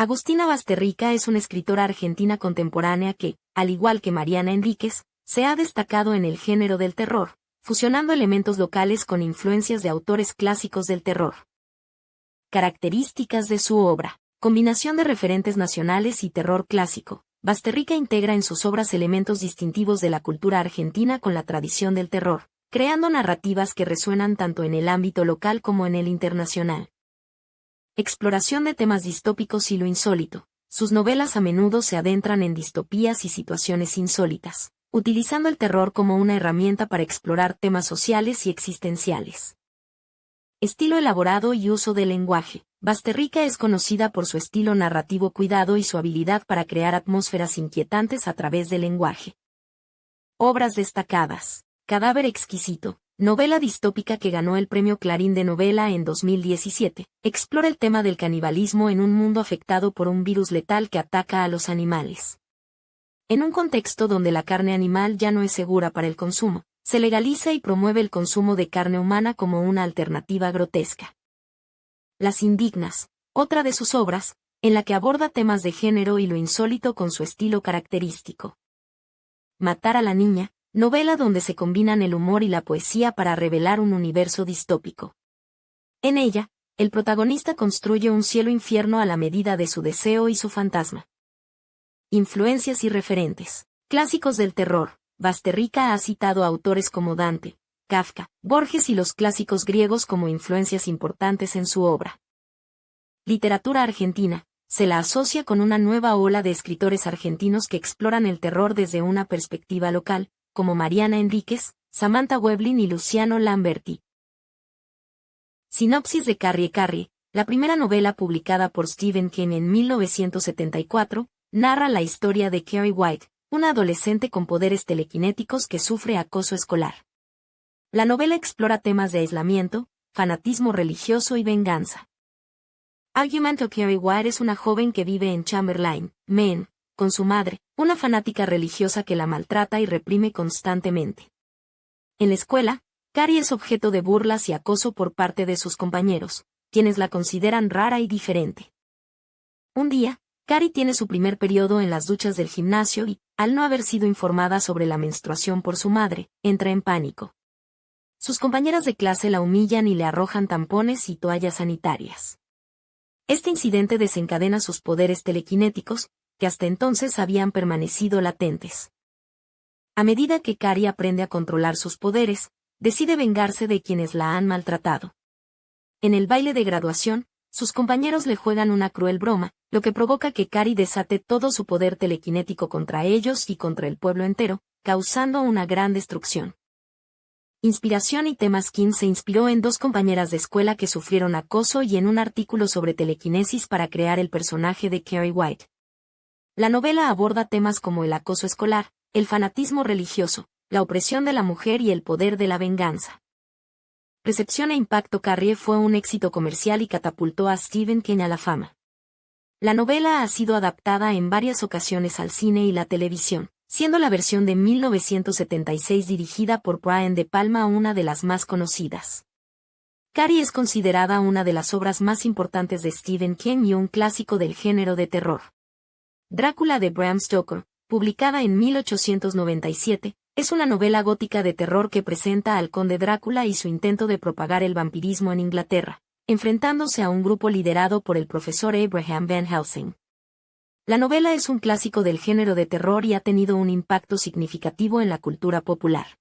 Agustina Basterrica es una escritora argentina contemporánea que, al igual que Mariana Enríquez, se ha destacado en el género del terror, fusionando elementos locales con influencias de autores clásicos del terror. Características de su obra. Combinación de referentes nacionales y terror clásico. Basterrica integra en sus obras elementos distintivos de la cultura argentina con la tradición del terror, creando narrativas que resuenan tanto en el ámbito local como en el internacional. Exploración de temas distópicos y lo insólito. Sus novelas a menudo se adentran en distopías y situaciones insólitas, utilizando el terror como una herramienta para explorar temas sociales y existenciales. Estilo elaborado y uso del lenguaje. Basterrica es conocida por su estilo narrativo cuidado y su habilidad para crear atmósferas inquietantes a través del lenguaje. Obras destacadas. Cadáver exquisito, novela distópica que ganó el Premio Clarín de Novela en 2017, explora el tema del canibalismo en un mundo afectado por un virus letal que ataca a los animales. En un contexto donde la carne animal ya no es segura para el consumo, se legaliza y promueve el consumo de carne humana como una alternativa grotesca. Las Indignas, otra de sus obras, en la que aborda temas de género y lo insólito con su estilo característico. Matar a la niña, novela donde se combinan el humor y la poesía para revelar un universo distópico. En ella, el protagonista construye un cielo-infierno a la medida de su deseo y su fantasma. Influencias y referentes. Clásicos del terror. Basterrica ha citado a autores como Dante, Kafka, Borges y los clásicos griegos como influencias importantes en su obra. Literatura argentina. Se la asocia con una nueva ola de escritores argentinos que exploran el terror desde una perspectiva local, como Mariana Enríquez, Samantha Weblin y Luciano Lamberti. Sinopsis de Carrie Carrie, la primera novela publicada por Stephen King en 1974, narra la historia de Carrie White, una adolescente con poderes telequinéticos que sufre acoso escolar. La novela explora temas de aislamiento, fanatismo religioso y venganza. Argumento. Carrie White es una joven que vive en Chamberlain, Maine, con su madre, una fanática religiosa que la maltrata y reprime constantemente. En la escuela, Carrie es objeto de burlas y acoso por parte de sus compañeros, quienes la consideran rara y diferente. Un día, Carrie tiene su primer periodo en las duchas del gimnasio y, al no haber sido informada sobre la menstruación por su madre, entra en pánico. Sus compañeras de clase la humillan y le arrojan tampones y toallas sanitarias. Este incidente desencadena sus poderes telequinéticos, que hasta entonces habían permanecido latentes. A medida que Carrie aprende a controlar sus poderes, decide vengarse de quienes la han maltratado. En el baile de graduación, sus compañeros le juegan una cruel broma, lo que provoca que Carrie desate todo su poder telequinético contra ellos y contra el pueblo entero, causando una gran destrucción. Inspiración y temas. King se inspiró en dos compañeras de escuela que sufrieron acoso y en un artículo sobre telequinesis para crear el personaje de Carrie White. La novela aborda temas como el acoso escolar, el fanatismo religioso, la opresión de la mujer y el poder de la venganza. Recepción e impacto. Carrie fue un éxito comercial y catapultó a Stephen King a la fama. La novela ha sido adaptada en varias ocasiones al cine y la televisión, siendo la versión de 1976 dirigida por Brian De Palma una de las más conocidas. Carrie es considerada una de las obras más importantes de Stephen King y un clásico del género de terror. Drácula de Bram Stoker, publicada en 1897, es una novela gótica de terror que presenta al conde Drácula y su intento de propagar el vampirismo en Inglaterra, enfrentándose a un grupo liderado por el profesor Abraham Van Helsing. La novela es un clásico del género de terror y ha tenido un impacto significativo en la cultura popular.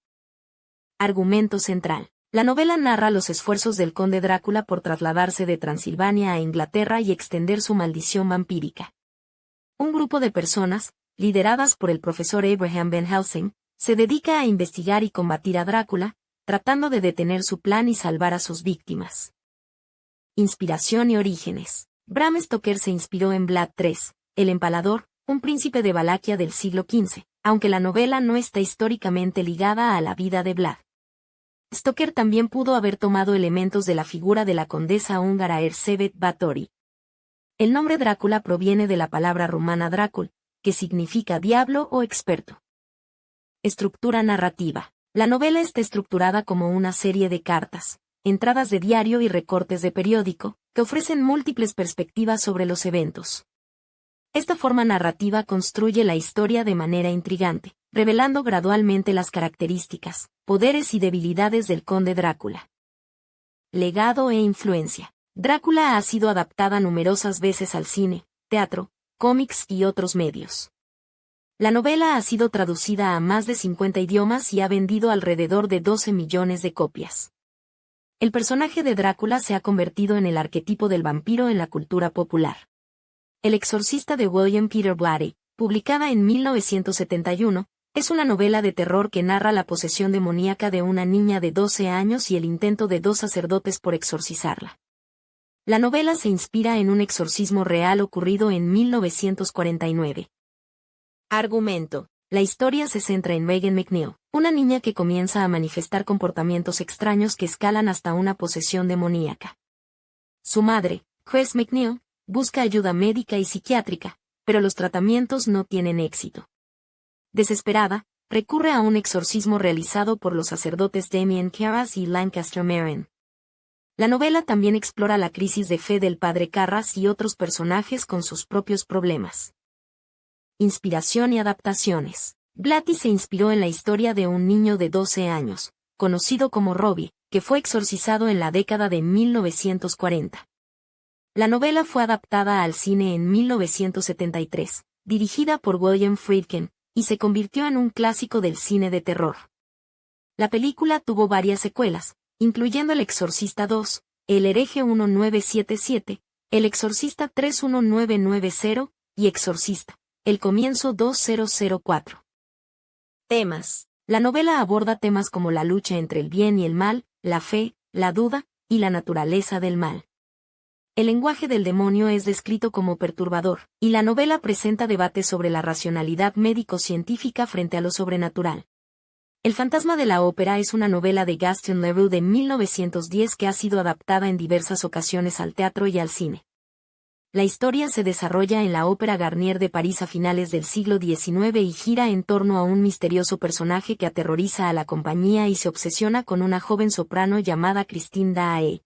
Argumento central. La novela narra los esfuerzos del conde Drácula por trasladarse de Transilvania a Inglaterra y extender su maldición vampírica. Un grupo de personas, lideradas por el profesor Abraham Van Helsing, se dedica a investigar y combatir a Drácula, tratando de detener su plan y salvar a sus víctimas. Inspiración y orígenes. Bram Stoker se inspiró en Vlad III, el Empalador, un príncipe de Valaquia del siglo XV, aunque la novela no está históricamente ligada a la vida de Vlad. Stoker también pudo haber tomado elementos de la figura de la condesa húngara Erzsébet Báthory. El nombre Drácula proviene de la palabra rumana Drácul, que significa diablo o experto. Estructura narrativa. La novela está estructurada como una serie de cartas, entradas de diario y recortes de periódico, que ofrecen múltiples perspectivas sobre los eventos. Esta forma narrativa construye la historia de manera intrigante, revelando gradualmente las características, poderes y debilidades del conde Drácula. Legado e influencia. Drácula ha sido adaptada numerosas veces al cine, teatro, cómics y otros medios. La novela ha sido traducida a más de 50 idiomas y ha vendido alrededor de 12 millones de copias. El personaje de Drácula se ha convertido en el arquetipo del vampiro en la cultura popular. El exorcista de William Peter Blatty, publicada en 1971, es una novela de terror que narra la posesión demoníaca de una niña de 12 años y el intento de 2 sacerdotes por exorcizarla. La novela se inspira en un exorcismo real ocurrido en 1949. Argumento. La historia se centra en Megan McNeil, una niña que comienza a manifestar comportamientos extraños que escalan hasta una posesión demoníaca. Su madre, Chris McNeil, busca ayuda médica y psiquiátrica, pero los tratamientos no tienen éxito. Desesperada, recurre a un exorcismo realizado por los sacerdotes Damien Carras y Lancaster Marin. La novela también explora la crisis de fe del padre Carras y otros personajes con sus propios problemas. Inspiración y adaptaciones. Blatty se inspiró en la historia de un niño de 12 años, conocido como Robbie, que fue exorcizado en la década de 1940. La novela fue adaptada al cine en 1973, dirigida por William Friedkin, y se convirtió en un clásico del cine de terror. La película tuvo varias secuelas, incluyendo El Exorcista 2, El Hereje 1977, El Exorcista 31990 y Exorcista, El Comienzo 2004. Temas. La novela aborda temas como la lucha entre el bien y el mal, la fe, la duda, y la naturaleza del mal. El lenguaje del demonio es descrito como perturbador, y la novela presenta debates sobre la racionalidad médico-científica frente a lo sobrenatural. El fantasma de la ópera es una novela de Gaston Leroux de 1910 que ha sido adaptada en diversas ocasiones al teatro y al cine. La historia se desarrolla en la Ópera Garnier de París a finales del siglo XIX y gira en torno a un misterioso personaje que aterroriza a la compañía y se obsesiona con una joven soprano llamada Christine Daae.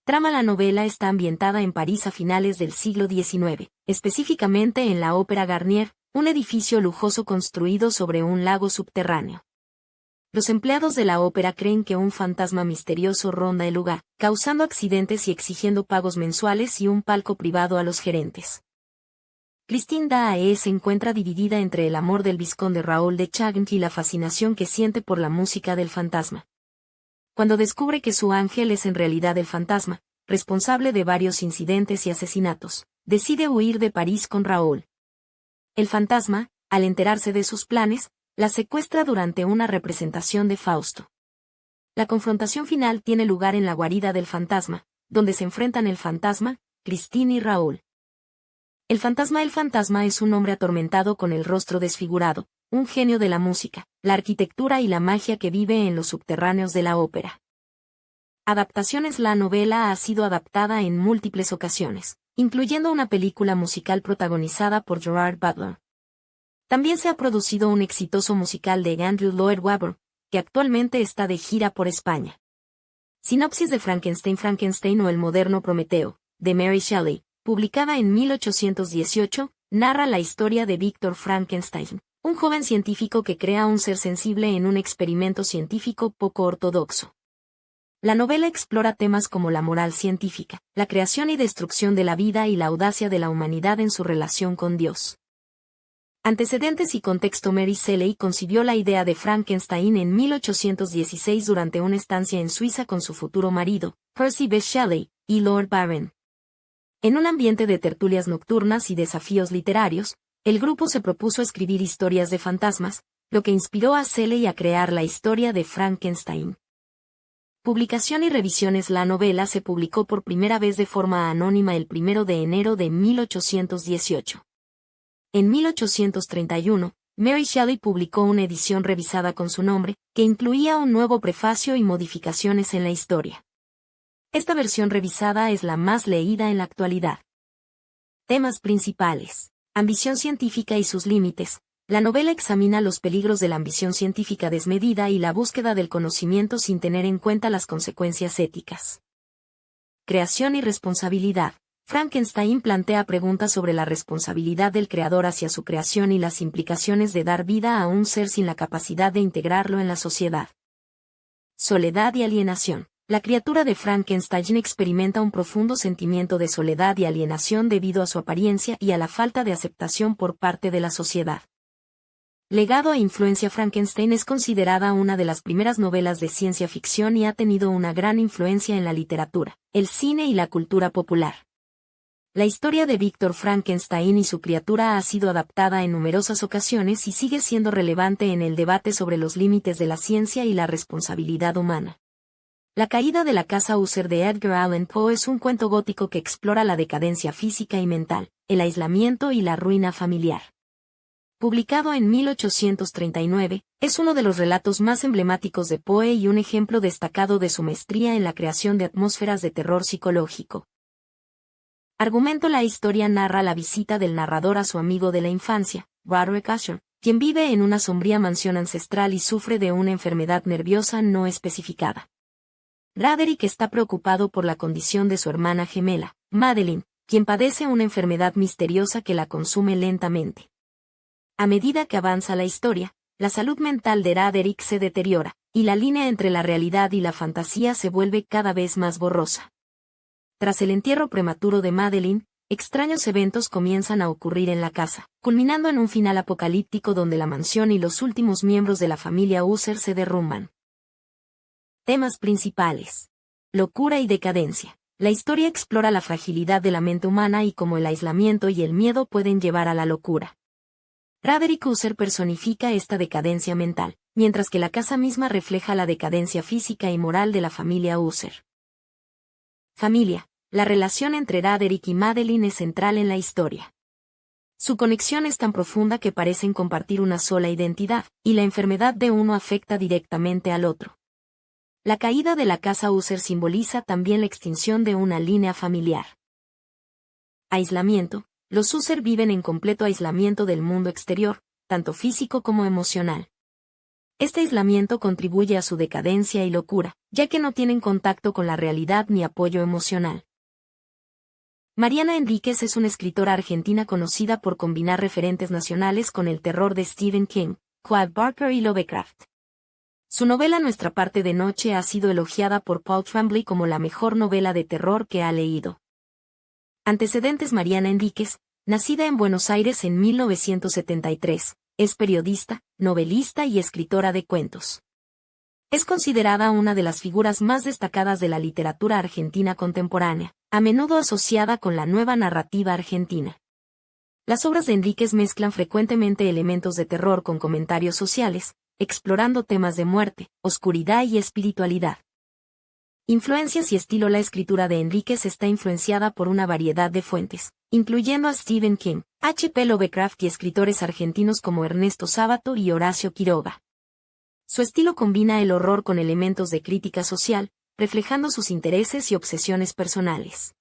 Trama. La novela está ambientada en París a finales del siglo XIX, específicamente en la Ópera Garnier, un edificio lujoso construido sobre un lago subterráneo. Los empleados de la ópera creen que un fantasma misterioso ronda el lugar, causando accidentes y exigiendo pagos mensuales y un palco privado a los gerentes. Christine Daae se encuentra dividida entre el amor del vizconde Raoul de Chagny y la fascinación que siente por la música del fantasma. Cuando descubre que su ángel es en realidad el fantasma, responsable de varios incidentes y asesinatos, decide huir de París con Raoul. El fantasma, al enterarse de sus planes, la secuestra durante una representación de Fausto. La confrontación final tiene lugar en la guarida del fantasma, donde se enfrentan el fantasma, Christine y Raoul. El fantasma es un hombre atormentado con el rostro desfigurado, un genio de la música, la arquitectura y la magia que vive en los subterráneos de la ópera. Adaptaciones. La novela ha sido adaptada en múltiples ocasiones, incluyendo una película musical protagonizada por Gerard Butler. También se ha producido un exitoso musical de Andrew Lloyd Webber, que actualmente está de gira por España. Sinopsis de Frankenstein o El moderno Prometeo, de Mary Shelley, publicada en 1818, narra la historia de Víctor Frankenstein, un joven científico que crea un ser sensible en un experimento científico poco ortodoxo. La novela explora temas como la moral científica, la creación y destrucción de la vida y la audacia de la humanidad en su relación con Dios. Antecedentes y contexto. Mary Shelley concibió la idea de Frankenstein en 1816 durante una estancia en Suiza con su futuro marido, Percy B. Shelley, y Lord Byron. En un ambiente de tertulias nocturnas y desafíos literarios, el grupo se propuso escribir historias de fantasmas, lo que inspiró a Shelley a crear la historia de Frankenstein. Publicación y revisiones. La novela se publicó por primera vez de forma anónima el 1 de enero de 1818. En 1831, Mary Shelley publicó una edición revisada con su nombre, que incluía un nuevo prefacio y modificaciones en la historia. Esta versión revisada es la más leída en la actualidad. Temas principales. Ambición científica y sus límites. La novela examina los peligros de la ambición científica desmedida y la búsqueda del conocimiento sin tener en cuenta las consecuencias éticas. Creación y responsabilidad. Frankenstein plantea preguntas sobre la responsabilidad del creador hacia su creación y las implicaciones de dar vida a un ser sin la capacidad de integrarlo en la sociedad. Soledad y alienación. La criatura de Frankenstein experimenta un profundo sentimiento de soledad y alienación debido a su apariencia y a la falta de aceptación por parte de la sociedad. Legado e influencia. Frankenstein es considerada una de las primeras novelas de ciencia ficción y ha tenido una gran influencia en la literatura, el cine y la cultura popular. La historia de Víctor Frankenstein y su criatura ha sido adaptada en numerosas ocasiones y sigue siendo relevante en el debate sobre los límites de la ciencia y la responsabilidad humana. La caída de la casa Usher de Edgar Allan Poe es un cuento gótico que explora la decadencia física y mental, el aislamiento y la ruina familiar. Publicado en 1839, es uno de los relatos más emblemáticos de Poe y un ejemplo destacado de su maestría en la creación de atmósferas de terror psicológico. Argumento. La historia narra la visita del narrador a su amigo de la infancia, Roderick Usher, quien vive en una sombría mansión ancestral y sufre de una enfermedad nerviosa no especificada. Roderick está preocupado por la condición de su hermana gemela, Madeline, quien padece una enfermedad misteriosa que la consume lentamente. A medida que avanza la historia, la salud mental de Roderick se deteriora, y la línea entre la realidad y la fantasía se vuelve cada vez más borrosa. Tras el entierro prematuro de Madeline, extraños eventos comienzan a ocurrir en la casa, culminando en un final apocalíptico donde la mansión y los últimos miembros de la familia Usher se derrumban. Temas principales. Locura y decadencia. La historia explora la fragilidad de la mente humana y cómo el aislamiento y el miedo pueden llevar a la locura. Roderick Usher personifica esta decadencia mental, mientras que la casa misma refleja la decadencia física y moral de la familia Usher. Familia. La relación entre Roderick y Madeline es central en la historia. Su conexión es tan profunda que parecen compartir una sola identidad, y la enfermedad de uno afecta directamente al otro. La caída de la casa Usher simboliza también la extinción de una línea familiar. Aislamiento. Los Usher viven en completo aislamiento del mundo exterior, tanto físico como emocional. Este aislamiento contribuye a su decadencia y locura, ya que no tienen contacto con la realidad ni apoyo emocional. Mariana Enríquez es una escritora argentina conocida por combinar referentes nacionales con el terror de Stephen King, Clive Barker y Lovecraft. Su novela Nuestra parte de noche ha sido elogiada por Paul Tremblay como la mejor novela de terror que ha leído. Antecedentes. Mariana Enríquez, nacida en Buenos Aires en 1973, es periodista, novelista y escritora de cuentos. Es considerada una de las figuras más destacadas de la literatura argentina contemporánea, a menudo asociada con la nueva narrativa argentina. Las obras de Enríquez mezclan frecuentemente elementos de terror con comentarios sociales, explorando temas de muerte, oscuridad y espiritualidad. Influencias y estilo. La escritura de Enríquez está influenciada por una variedad de fuentes, incluyendo a Stephen King, H.P. Lovecraft y escritores argentinos como Ernesto Sábato y Horacio Quiroga. Su estilo combina el horror con elementos de crítica social, reflejando sus intereses y obsesiones personales.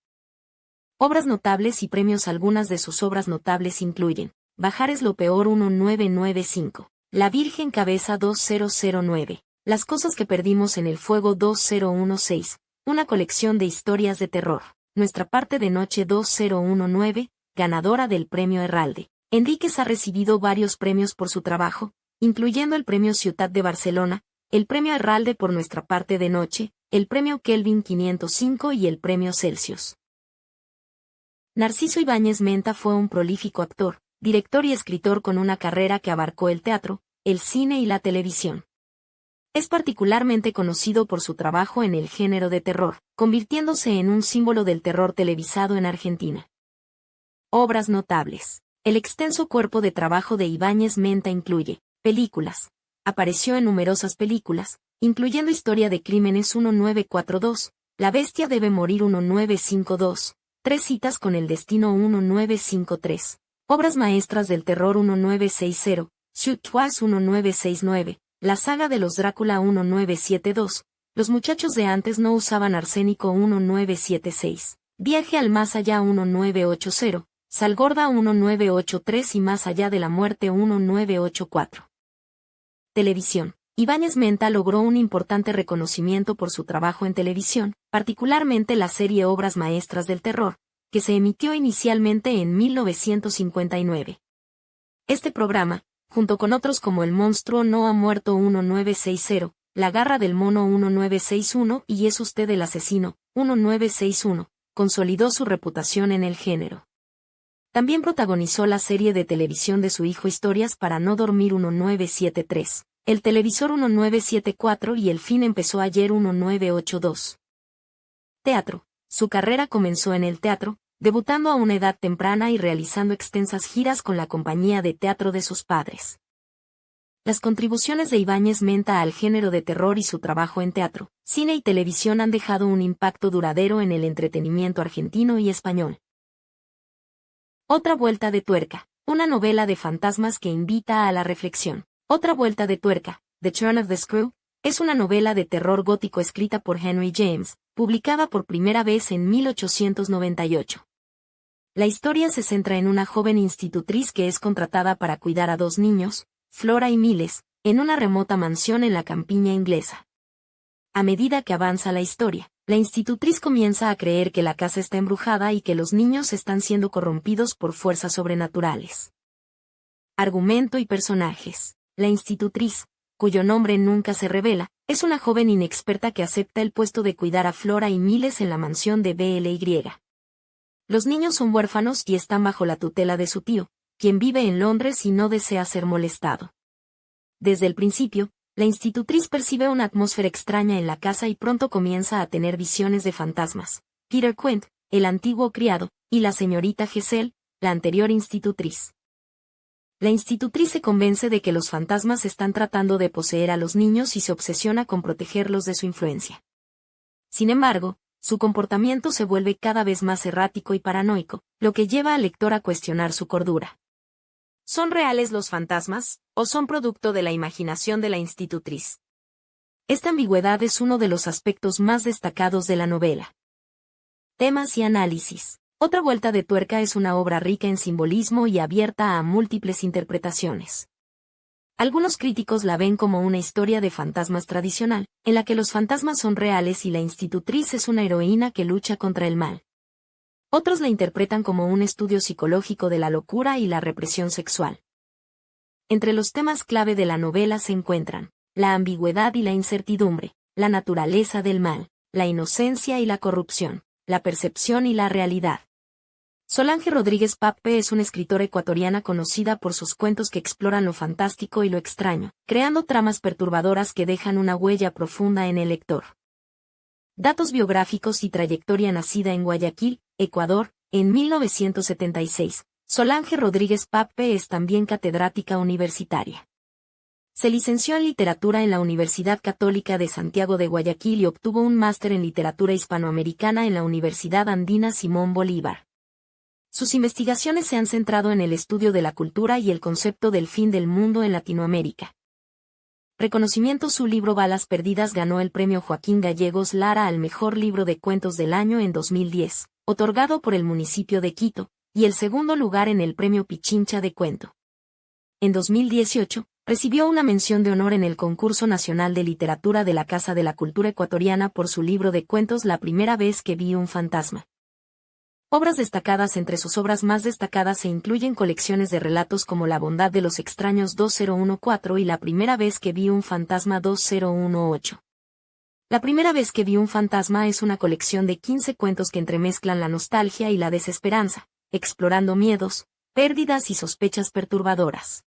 Obras notables y premios. Algunas de sus obras notables incluyen Bajar es lo peor 1995, La Virgen Cabeza 2009, Las cosas que perdimos en el fuego 2016, una colección de historias de terror, Nuestra parte de noche 2019, ganadora del Premio Herralde. Enríquez ha recibido varios premios por su trabajo, incluyendo el Premio Ciutat de Barcelona, el Premio Herralde por Nuestra parte de noche, el Premio Kelvin 505 y el Premio Celsius. Narciso Ibáñez Menta fue un prolífico actor, director y escritor con una carrera que abarcó el teatro, el cine y la televisión. Es particularmente conocido por su trabajo en el género de terror, convirtiéndose en un símbolo del terror televisado en Argentina. Obras notables. El extenso cuerpo de trabajo de Ibáñez Menta incluye películas. Apareció en numerosas películas, incluyendo Historia de Crímenes 1942, La Bestia debe morir 1952, Tres citas con el destino 1953, Obras maestras del terror 1960, Shoot Twice 1969, La saga de los Drácula 1972, Los muchachos de antes no usaban arsénico 1976, Viaje al más allá 1980, Sal Gorda 1983 y Más allá de la muerte 1984. Televisión. Ibáñez Menta logró un importante reconocimiento por su trabajo en televisión, particularmente la serie Obras maestras del terror, que se emitió inicialmente en 1959. Este programa, junto con otros como El monstruo no ha muerto 1960, La garra del mono 1961 y Es usted el asesino, 1961, consolidó su reputación en el género. También protagonizó la serie de televisión de su hijo Historias para no dormir 1973, El televisor 1974 y El fin empezó ayer 1982. Teatro. Su carrera comenzó en el teatro, debutando a una edad temprana y realizando extensas giras con la compañía de teatro de sus padres. Las contribuciones de Ibáñez Menta al género de terror y su trabajo en teatro, cine y televisión han dejado un impacto duradero en el entretenimiento argentino y español. Otra vuelta de tuerca, una novela de fantasmas que invita a la reflexión. Otra vuelta de tuerca, The Turn of the Screw, es una novela de terror gótico escrita por Henry James, publicada por primera vez en 1898. La historia se centra en una joven institutriz que es contratada para cuidar a dos niños, Flora y Miles, en una remota mansión en la campiña inglesa. A medida que avanza la historia, la institutriz comienza a creer que la casa está embrujada y que los niños están siendo corrompidos por fuerzas sobrenaturales. Argumento y personajes. La institutriz, cuyo nombre nunca se revela, es una joven inexperta que acepta el puesto de cuidar a Flora y Miles en la mansión de BLY. Los niños son huérfanos y están bajo la tutela de su tío, quien vive en Londres y no desea ser molestado. Desde el principio, la institutriz percibe una atmósfera extraña en la casa y pronto comienza a tener visiones de fantasmas. Peter Quint, el antiguo criado, y la señorita Gesell, la anterior institutriz. La institutriz se convence de que los fantasmas están tratando de poseer a los niños y se obsesiona con protegerlos de su influencia. Sin embargo, su comportamiento se vuelve cada vez más errático y paranoico, lo que lleva al lector a cuestionar su cordura. ¿Son reales los fantasmas, o son producto de la imaginación de la institutriz? Esta ambigüedad es uno de los aspectos más destacados de la novela. Temas y análisis. Otra vuelta de tuerca es una obra rica en simbolismo y abierta a múltiples interpretaciones. Algunos críticos la ven como una historia de fantasmas tradicional, en la que los fantasmas son reales y la institutriz es una heroína que lucha contra el mal. Otros la interpretan como un estudio psicológico de la locura y la represión sexual. Entre los temas clave de la novela se encuentran la ambigüedad y la incertidumbre, la naturaleza del mal, la inocencia y la corrupción, la percepción y la realidad. Solange Rodríguez Pape es una escritora ecuatoriana conocida por sus cuentos que exploran lo fantástico y lo extraño, creando tramas perturbadoras que dejan una huella profunda en el lector. Datos biográficos y trayectoria. Nacida en Guayaquil, Ecuador, en 1976, Solange Rodríguez Pape es también catedrática universitaria. Se licenció en literatura en la Universidad Católica de Santiago de Guayaquil y obtuvo un máster en literatura hispanoamericana en la Universidad Andina Simón Bolívar. Sus investigaciones se han centrado en el estudio de la cultura y el concepto del fin del mundo en Latinoamérica. Reconocimiento. Su libro Balas Perdidas ganó el premio Joaquín Gallegos Lara al mejor libro de cuentos del año en 2010, otorgado por el municipio de Quito, y el segundo lugar en el premio Pichincha de Cuento. En 2018, recibió una mención de honor en el Concurso Nacional de Literatura de la Casa de la Cultura Ecuatoriana por su libro de cuentos La primera vez que vi un fantasma. Obras destacadas. Entre sus obras más destacadas se incluyen colecciones de relatos como La bondad de los extraños 2014 y La primera vez que vi un fantasma 2018. La primera vez que vi un fantasma es una colección de 15 cuentos que entremezclan la nostalgia y la desesperanza, explorando miedos, pérdidas y sospechas perturbadoras.